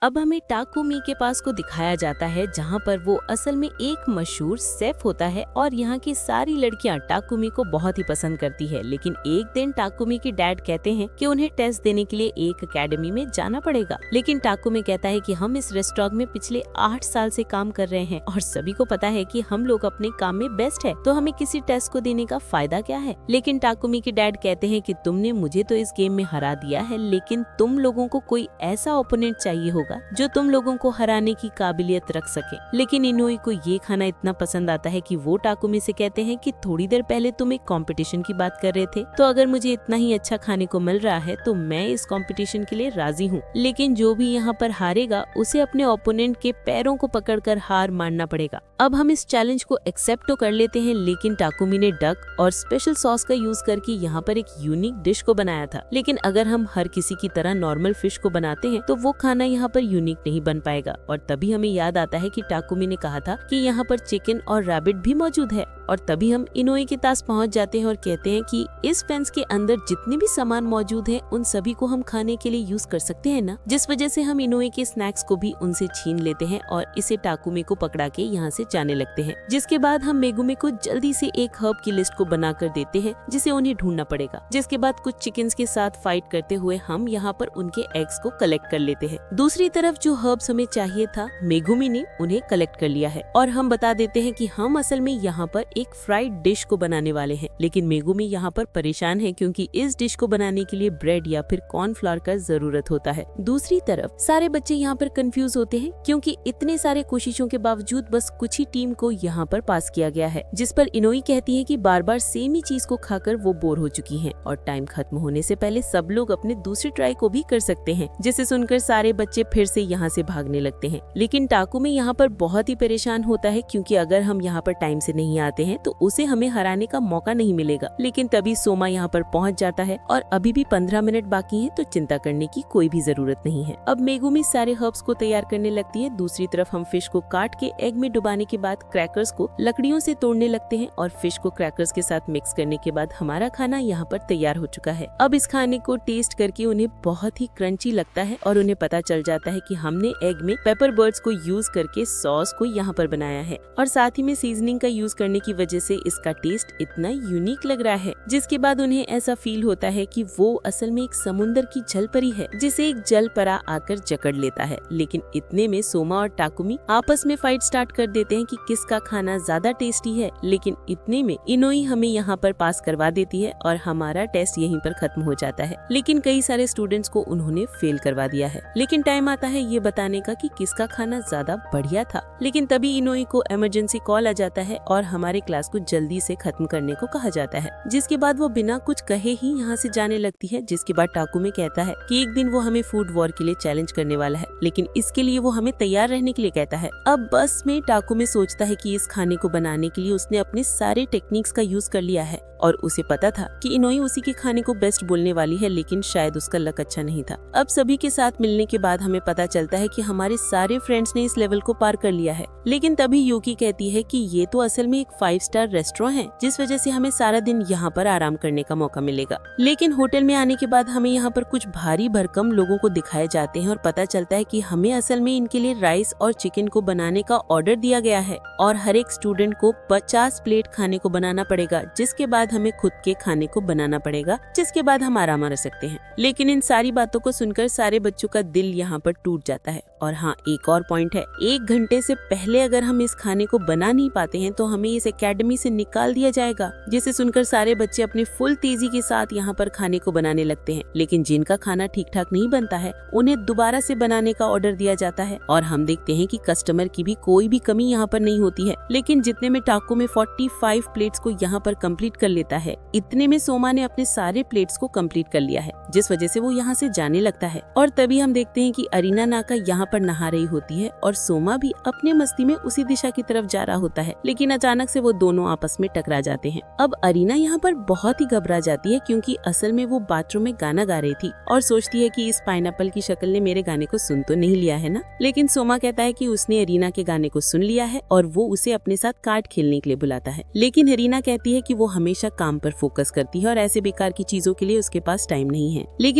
अब हमें टाकुमी के पास को दिखाया जाता है जहाँ पर वो असल में एक मशहूर शेफ होता है और यहाँ की सारी लड़कियाँ टाकुमी को बहुत ही पसंद करती है। लेकिन एक दिन टाकुमी के डैड कहते हैं कि उन्हें टेस्ट देने के लिए एक एकेडमी में जाना पड़ेगा। लेकिन टाकुमी कहता है कि हम इस रेस्टोरेंट में पिछले 8 साल से काम कर रहे हैं और सभी को पता है कि हम लोग अपने काम में बेस्ट है, तो हमें किसी टेस्ट को देने का फायदा क्या है। लेकिन टाकुमी के डैड कहते हैं कि तुमने मुझे तो इस गेम में हरा दिया है, लेकिन तुम लोगों को कोई ऐसा ओपोनेंट चाहिए होगा जो तुम लोगों को हराने की काबिलियत रख सके। लेकिन इनोई को ये खाना इतना पसंद आता है कि वो टाकुमी से कहते हैं कि थोड़ी देर पहले तुम एक कंपटीशन की बात कर रहे थे, तो अगर मुझे इतना ही अच्छा खाने को मिल रहा है तो मैं इस कंपटीशन के लिए राजी हूँ। लेकिन जो भी यहाँ पर हारेगा उसे अपने ओपोनेंट के पैरों को पकड़कर हार मानना पड़ेगा। अब हम इस चैलेंज को एक्सेप्ट तो कर लेते हैं, लेकिन टाकुमी ने डक और स्पेशल सॉस का यूज करके यहाँ पर एक यूनिक डिश को बनाया था। लेकिन अगर हम हर किसी की तरह नॉर्मल फिश को बनाते हैं तो वो खाना यहाँ पर यूनिक नहीं बन पाएगा। और तभी हमें याद आता है कि टाकुमी ने कहा था कि यहाँ पर चिकन और रैबिट भी मौजूद है। और तभी हम इनोई के पास पहुँच जाते हैं और कहते हैं कि इस फेंस के अंदर जितने भी सामान मौजूद है उन सभी को हम खाने के लिए यूज कर सकते हैं ना। जिस वजह से हम इनोई के स्नैक्स को भी उनसे छीन लेते हैं और इसे टाकुमी को पकड़ा के यहाँ से जाने लगते हैं। जिसके बाद हम मेगुमी को जल्दी से एक हर्ब की लिस्ट को बना कर देते हैं जिसे उन्हें ढूंढना पड़ेगा। जिसके बाद कुछ चिकन्स के साथ फाइट करते हुए हम यहाँ पर उनके एग्स को कलेक्ट कर लेते हैं। दूसरी तरफ जो हर्ब्स हमें चाहिए था मेगुमी ने उन्हें कलेक्ट कर लिया है और हम बता देते हैं कि हम असल में यहाँ पर एक फ्राइड डिश को बनाने वाले हैं। लेकिन मेगुमी यहाँ पर परेशान है क्योंकि इस डिश को बनाने के लिए ब्रेड या फिर कॉर्नफ्लोर का जरूरत होता है। दूसरी तरफ सारे बच्चे यहाँ पर कंफ्यूज होते हैं क्योंकि इतने सारे कोशिशों के बावजूद बस कुछ ही टीम को यहाँ पर पास किया गया है। जिस पर इनोई कहती है कि बार बार सेम ही चीज को खाकर वो बोर हो चुकी हैं और टाइम खत्म होने से पहले सब लोग अपने दूसरी ट्राई को भी कर सकते हैं। जिसे सुनकर सारे बच्चे फिर से यहाँ से भागने लगते हैं। लेकिन टाकुमी यहाँ पर बहुत ही परेशान होता है क्योंकि अगर हम यहाँ पर टाइम से नहीं आते हैं तो उसे हमें हराने का मौका नहीं मिलेगा। लेकिन तभी सोमा यहाँ पर पहुँच जाता है और अभी भी 15 मिनट बाकी हैं, तो चिंता करने की कोई भी जरूरत नहीं है। अब मेगुमी सारे हर्ब्स को तैयार करने लगती है। दूसरी तरफ हम फिश को काट के एग में डुबाने के बाद क्रैकर्स को लकड़ियों से तोड़ने लगते हैं और फिश को क्रैकर्स के साथ मिक्स करने के बाद हमारा खाना यहाँ पर तैयार हो चुका है। अब इस खाने को टेस्ट करके उन्हें बहुत ही क्रंची लगता है और उन्हें पता चल जाता है कि हमने एग में पेपर बर्ड्स को यूज करके सॉस को यहाँ पर बनाया है और साथ ही में सीजनिंग का यूज करने की वजह से इसका टेस्ट इतना यूनिक लग रहा है। जिसके बाद उन्हें ऐसा फील होता है कि वो असल में एक समुंदर की जल परी है जिसे एक जल परा आकर जकड़ लेता है। लेकिन इतने में सोमा और टाकुमी आपस में फाइट स्टार्ट कर देते हैं कि किसका खाना ज्यादा टेस्टी है। लेकिन इतने में इनोई हमें यहाँ पर पास करवा देती है और हमारा टेस्ट यहीं पर खत्म हो जाता है। लेकिन कई सारे स्टूडेंट्स को उन्होंने फेल करवा दिया है। लेकिन टाइम आता है ये बताने का कि किसका खाना ज्यादा बढ़िया था। लेकिन तभी इनोई को इमरजेंसी कॉल आ जाता है और हमारे क्लास को जल्दी से खत्म करने को कहा जाता है। जिसके बाद वो बिना कुछ कहे ही यहाँ से जाने लगती है। जिसके बाद टाकुमी कहता है कि एक दिन वो हमें फूड वॉर के लिए चैलेंज करने वाला है, लेकिन इसके लिए वो हमें तैयार रहने के लिए कहता है। अब बस में टाकुमी सोचता है कि इस खाने को बनाने के लिए उसने अपने सारे टेक्निक्स का यूज कर लिया है और उसे पता था कि इनोई उसी के खाने को बेस्ट बोलने वाली है, लेकिन शायद उसका लक अच्छा नहीं था। अब सभी के साथ मिलने के बाद हमें पता चलता है कि हमारे सारे फ्रेंड्स ने इस लेवल को पार कर लिया है। लेकिन तभी यूकी कहती है कि ये तो असल में एक 5 स्टार रेस्टोरेंट है, जिस वजह से हमें सारा दिन यहाँ पर आराम करने का मौका मिलेगा। लेकिन होटल में आने के बाद हमें यहाँ पर कुछ भारी भरकम लोगों को दिखाए जाते हैं और पता चलता है कि हमें असल में इनके लिए राइस और चिकन को बनाने का ऑर्डर दिया गया है और हर एक स्टूडेंट को 50 प्लेट खाने को बनाना पड़ेगा। जिसके बाद हमें खुद के खाने को बनाना पड़ेगा, जिसके बाद हम आराम कर सकते हैं। लेकिन इन सारी बातों को सुनकर सारे बच्चों का दिल यहाँ पर टूट जाता है। और हाँ, एक और पॉइंट है, 1 घंटे से पहले अगर हम इस खाने को बना नहीं पाते हैं तो हमें इस एकेडमी से निकाल दिया जाएगा। जिसे सुनकर सारे बच्चे अपने फुल तेजी के साथ यहाँ पर खाने को बनाने लगते हैं। लेकिन जिनका खाना ठीक ठाक नहीं बनता है उन्हें दोबारा से बनाने का ऑर्डर दिया जाता है और हम देखते हैं कि कस्टमर की भी कोई भी कमी यहाँ पर नहीं होती है। लेकिन जितने में टाको में 45 प्लेट्स को यहाँ पर कंप्लीट कर लेता है, इतने में सोमा ने अपने सारे प्लेट्स को कंप्लीट कर लिया है, जिस वजह से वो यहाँ से जाने लगता है। और तभी हम देखते हैं कि अरीना नाका यहाँ पर नहा रही होती है और सोमा भी अपने मस्ती में उसी दिशा की तरफ जा रहा होता है। लेकिन अचानक से वो दोनों आपस में टकरा जाते हैं। अब अरीना यहाँ पर बहुत ही घबरा जाती है क्योंकि असल में वो बाथरूम में गाना गा रही थी और सोचती है कि इस पाइनएप्पल की शक्ल ने मेरे गाने को सुन तो नहीं लिया है ना। लेकिन सोमा कहता है कि उसने अरीना के गाने को सुन लिया है और वो उसे अपने साथ कार्ड खेलने के लिए बुलाता है। लेकिन अरीना कहती है कि वो हमेशा काम पर फोकस करती है और ऐसे बेकार की चीजों के लिए उसके पास टाइम नहीं है। लेकिन